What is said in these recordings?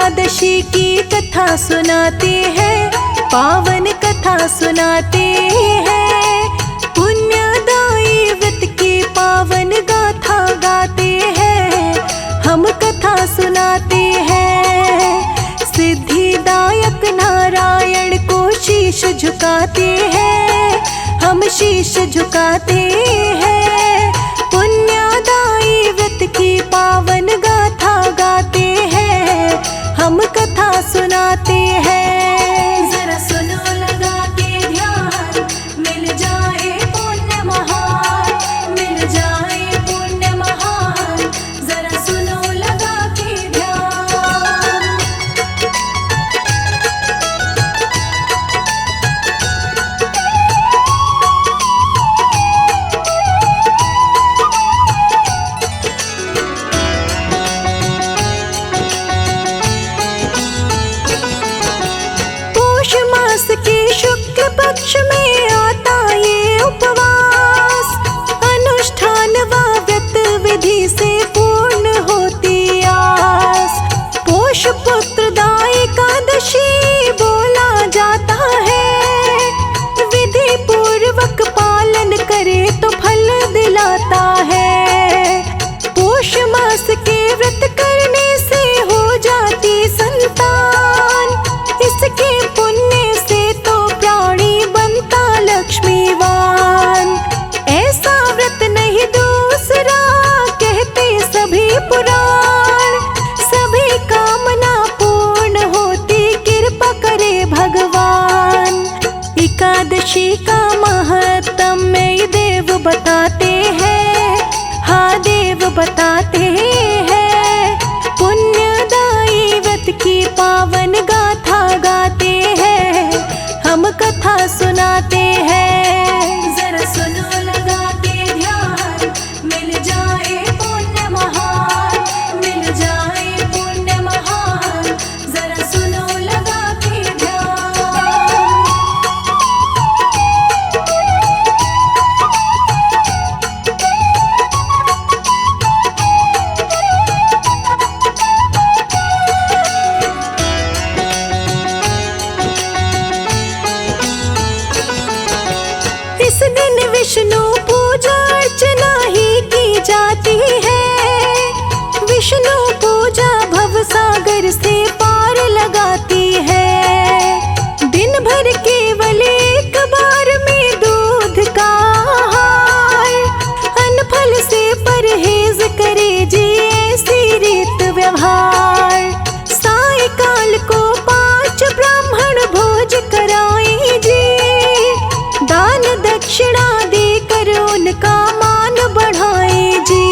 एकादशी की कथा सुनाते हैं, पावन कथा सुनाते हैं। पुण्यदायी व्रत की पावन गाथा गाते हैं, हम कथा सुनाते हैं। सिद्धिदायक नारायण को शीश झुकाते हैं, हम शीश झुकाते हैं। पुण्यदायी व्रत की पावन गाथा गाते हैं, हम कथा सुनाते हैं। जरा सुनो लगा के ध्यान, मिल जाए पुण्य महान, मिल जाए पुण्य महान। जरा सुनो लगा के ध्यान। पौष मास के शुक्ल पक्ष में आता ये उपवास, अनुष्ठान व व्रत विधि से पूर्ण होती आस। पौष पुत्रदा एकादशी बोला जाता है, विधि पूर्वक पालन करे तो फल दिलाता है। पौष मास के व्रत करने से हो जाती संतान, इसके पुण्य से तो प्राणी बनता लक्ष्मीवान। ऐसा व्रत नहीं दूसरा कहते सभी पुराण, सभी कामना पूर्ण होती कृपा करे भगवान। एकादशी का महत्म ये देव बताते हैं, हाँ देव बताते हैं। पुण्यदायी व्रत की पावन गाथा गाते हैं, हम कथा सुनाते हैं। जरा सुनो लगा के ध्यान, मिल जाए पुण्य महान, मिल जाए पुण्य महान। जरा सुनो लगा के ध्यान। इस दिन विष्णु पूजा अर्चना ही की जाती है। विष्णु पूजा भव सागर से पार लगाती है। दिन भर केवल एक बार में दूध का आहार, अनफल से परहेज करे जी ऐसी रीत व्यवहार। सायकाल को 5 ब्राह्मण भोज कराए जी, दान दक्षिणा देकर उनका मान बढ़ाए जी।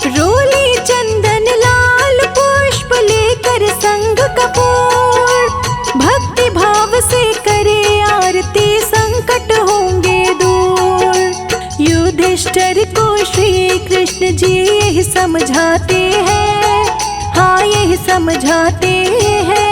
रोली चंदन लाल पुष्प लेकर संग कपूर, भक्ति भाव से करे आरती संकट होंगे दूर। युधिष्ठिर को श्री कृष्ण जी यही समझाते हैं, हाँ यही समझाते हैं।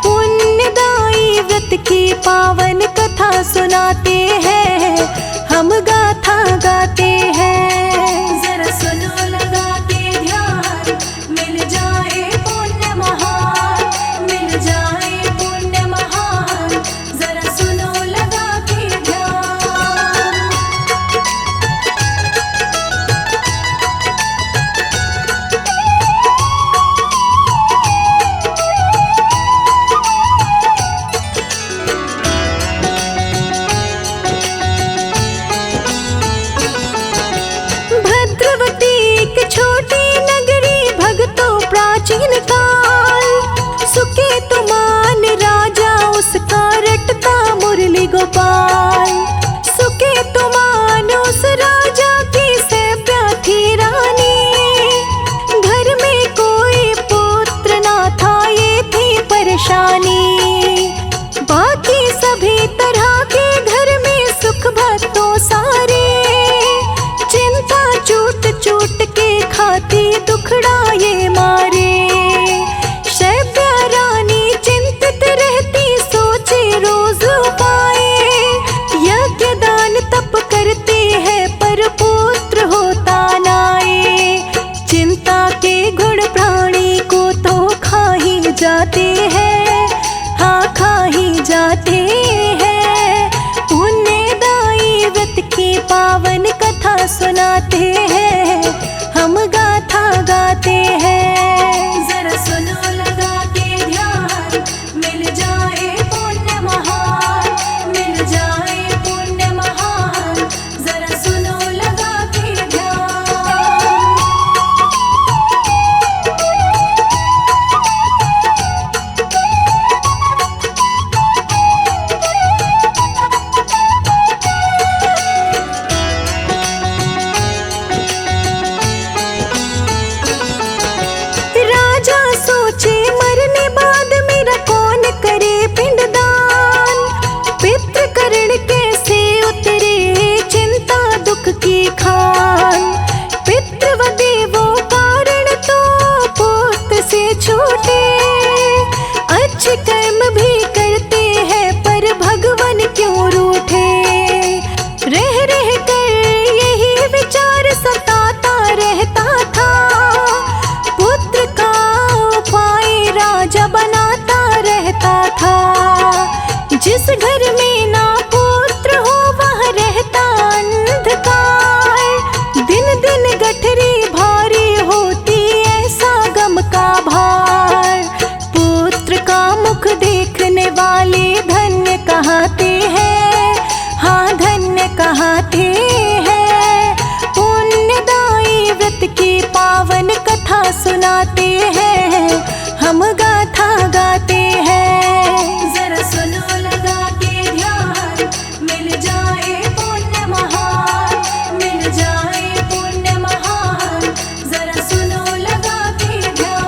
पुण्यदायी व्रत की पावन कथा सुनाते हैं, हम गाथा गाते हैं। जरा सुनो लगा के ध्यान, मिल जाए पुण्य महान, मिल जाए पुण्य महान। जरा सुनो लगा के ध्यान। बढ़ाते हैं, पुण्यदायी व्रत की पावन कथा सुनाते हैं, हम गाथा गाते हैं। जरा सुनो लगा के ध्यान, मिल जाए पुण्य महान, मिल जाए पुण्य महान, जरा सुनो लगा के ध्यान।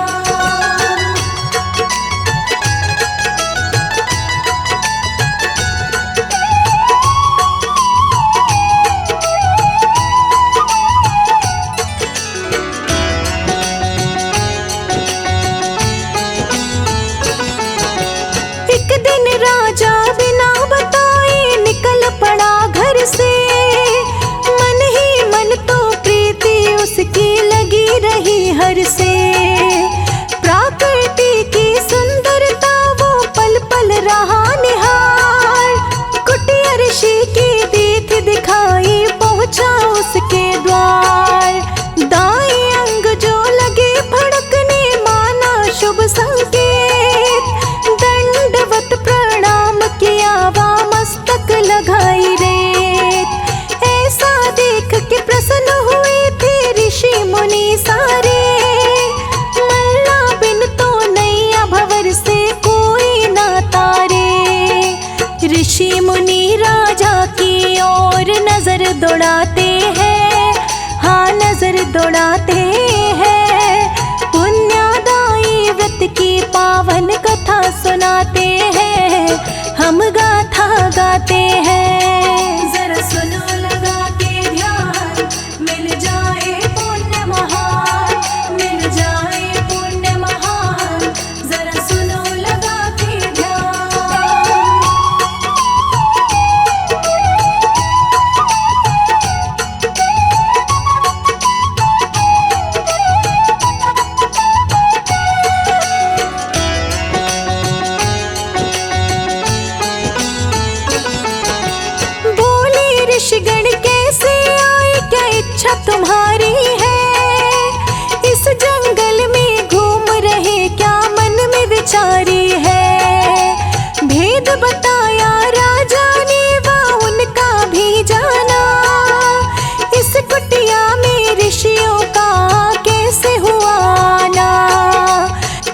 एक दिन राजा बिना बताए निकल पड़ा घर से, मन ही मन तो प्रीति उसकी लगी रही हर से। प्रकृति की सुंदरता वो पल पल रहा निहार, कुटिया ऋषि की दीथ दिखाई पहुंचा उसके द्वार। दाएं अंग जो लगे फड़कने माना शुभ संकेत, दंडवत प्रणाम किया वा मस्तक लगाई रेत। ऐसा देख के प्रसन्न हुए थे ऋषि मुनि सारे, मल्ला बिन तो नैया भंवर से कोई ना तारे। ऋषि मुनि राजा की ओर नजर दौड़ाते हैं, हाँ नजर दौड़ाते हैं, पुण्यदायी व्रत की पावन कथा सुनाते हैं, हम गाथा गाते हैं। जरा सुनो लगा के ध्यान, मिल जाए पुण्य महान, मिल जाए पुण्य महान, जरा सुनो लगा के ध्यान। बोले ऋषिगण कैसे आए, क्या इच्छा तुम्हारी है? इस जंगल में घूम रहे क्या मन में विचारी है? भेद बताया राजा ने वा उनका भी जाना, इस कुटिया में ऋषियों का कैसे हुआ आना।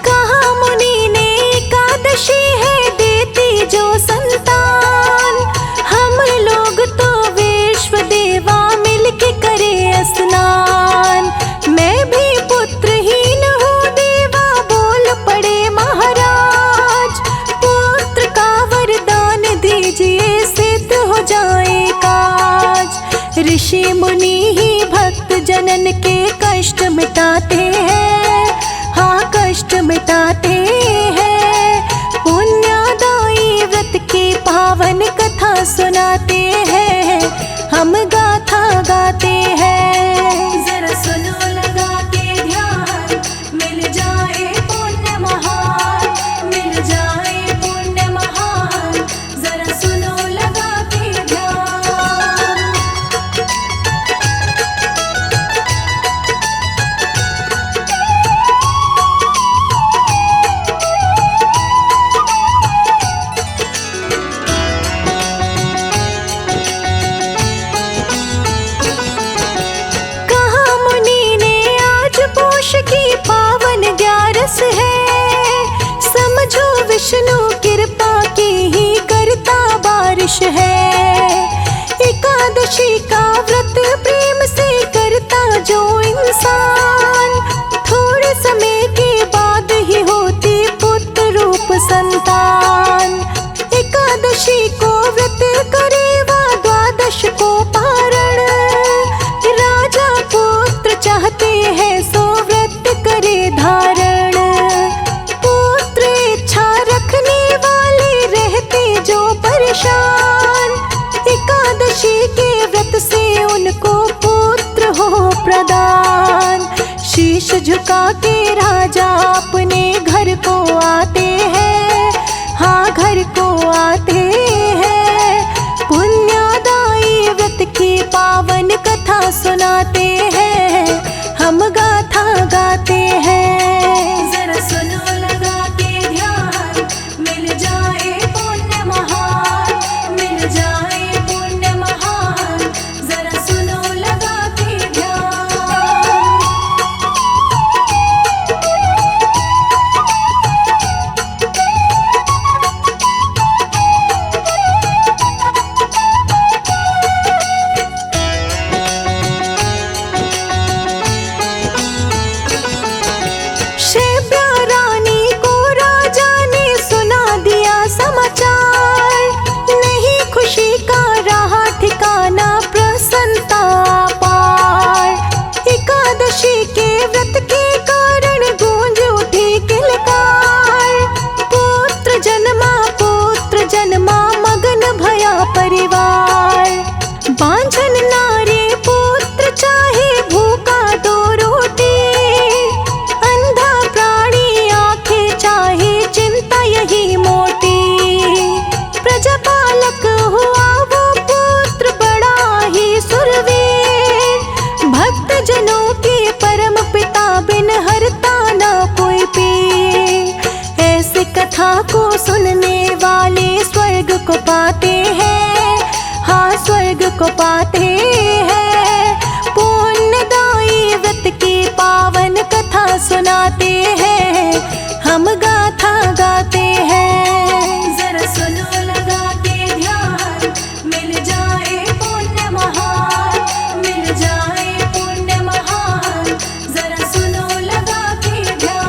कहा मुनि ने एकादशी है देती जो संतान, हम लोग तो विश्व देवा मिलके करे स्नान। मैं भी पुत्रहीन हूँ देवा बोल पड़े महाराज, पुत्र का वरदान दीजिए सिद्ध हो जाए काज। ऋषि मुनि ही भक्त जनन के कष्ट मिटाते हैं, हाँ कष्ट मिटाते हैं, पुण्यदायी व्रत की पावन कथा सुनाते हैं, हम गाथा गाते हैं। जरा सुनो लगा के ध्यान, मिल जाए पुण्य महान, मिल जाए पुण्य महान, जरा सुनो लगा के ध्यान। कहा मुनि ने आज पोष की पावन ग्यारस है, समझो विष्णु कृपा की ही करता बारिश है। एकादशी का व्रत प्रेम से करता जो इंसान, थोड़े समय के बाद ही होती पुत्र रूप संतान। एकादशी को व्रत करे वा द्वादश को पारण, राजा पुत्र चाहते हैं सो व्रत करे धारण। पुत्र इच्छा रखने वाले रहते जो परेशान, एकादशी के व्रत से उनको पुत्र हो प्रदान। शीश झुका के राजा अपने घर को आते हैं, हाँ घर को आते हैं, पुण्यदायी व्रत की पावन कथा सुनाते हैं, हम गाथा गाते हैं। जरा सुनो लगा के ध्यान, मिल जाए पुण्य महान, मिल जाए पुण्य महान, को पाते हैं। पुण्यदायी व्रत की पावन कथा सुनाते हैं, हम गाथा गाते हैं। जरा सुनो लगा के ध्यान, मिल जाए पुण्य महान, मिल जाए पुण्य महान, जरा सुनो लगा के ध्यान।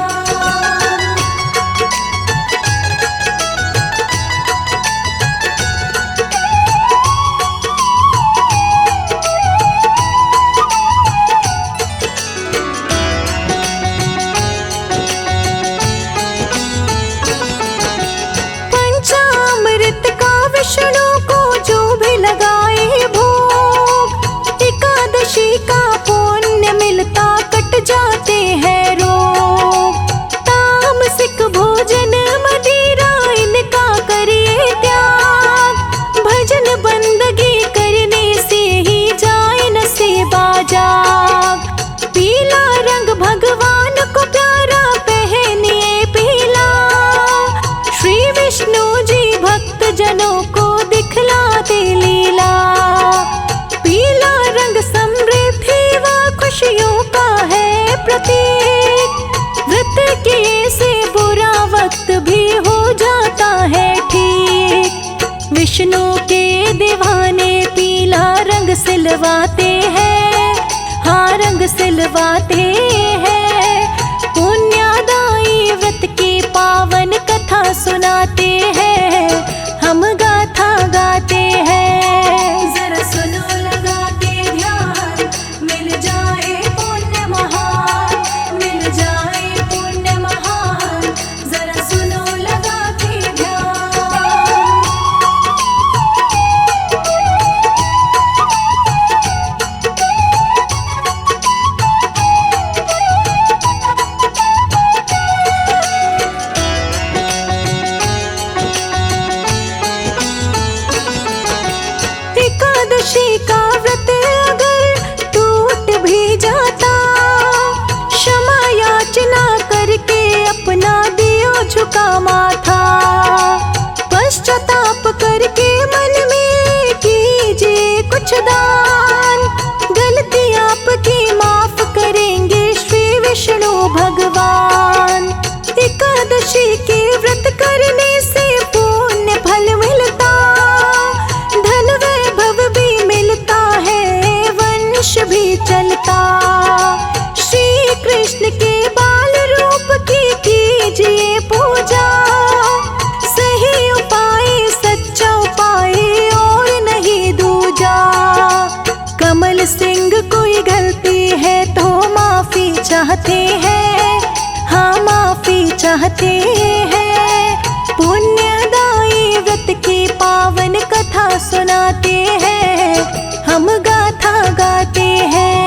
पंचामृत का विष्णु को जो भी लगाए भोग, एकादशी का पुण्य मिलता कट जाते हैं रोग। तामसिक भोजन मदिरा इनका करिए त्याग, भजन बंदगी करने से ही जाए नसीबा जाग। पीला रंग भगवान को प्यारा पहनिए पीला, श्री विष्णु जी भक्त जनों को दिखलाते लीला। पीला रंग समृद्धि व खुशियों का है प्रतीक, व्रत किए से बुरा वक्त भी हो जाता है ठीक। विष्णु के दीवाने पीला रंग सिलवाते हैं, हाँ रंग सिलवाते हैं। पुण्यदायी व्रत की पावन कथा सुनाते हैं, हम गाथा गाते हैं। जरा सुनो लगा के ध्यान, मिल जाए पुण्य महान, मिल जाए पुण्य महान, जरा सुनो लगा के ध्यान। एकादशी का व्रत अगर टूट भी जाता, क्षमा याचना करके अपना दियो झुका माथा। पश्चाताप करके मन में कीजिए कुछ दान, गलती आपकी माफ करेंगे श्री विष्णु भगवान। एकादशी के व्रत करने से पुण्य फल मिलता, धन वैभव भी मिलता है, वंश भी चलता। श्री कृष्ण के बाल रूप की कीजिए पूजा, सही उपाय सच्चा उपाय और नहीं दूजा। कमल सिंह कोई गलती है तो माफी चाहते हैं, हाँ माफी चाहते हैं। पुण्यदायी व्रत की पावन कथा सुनाते हैं, हम गाथा गाते हैं।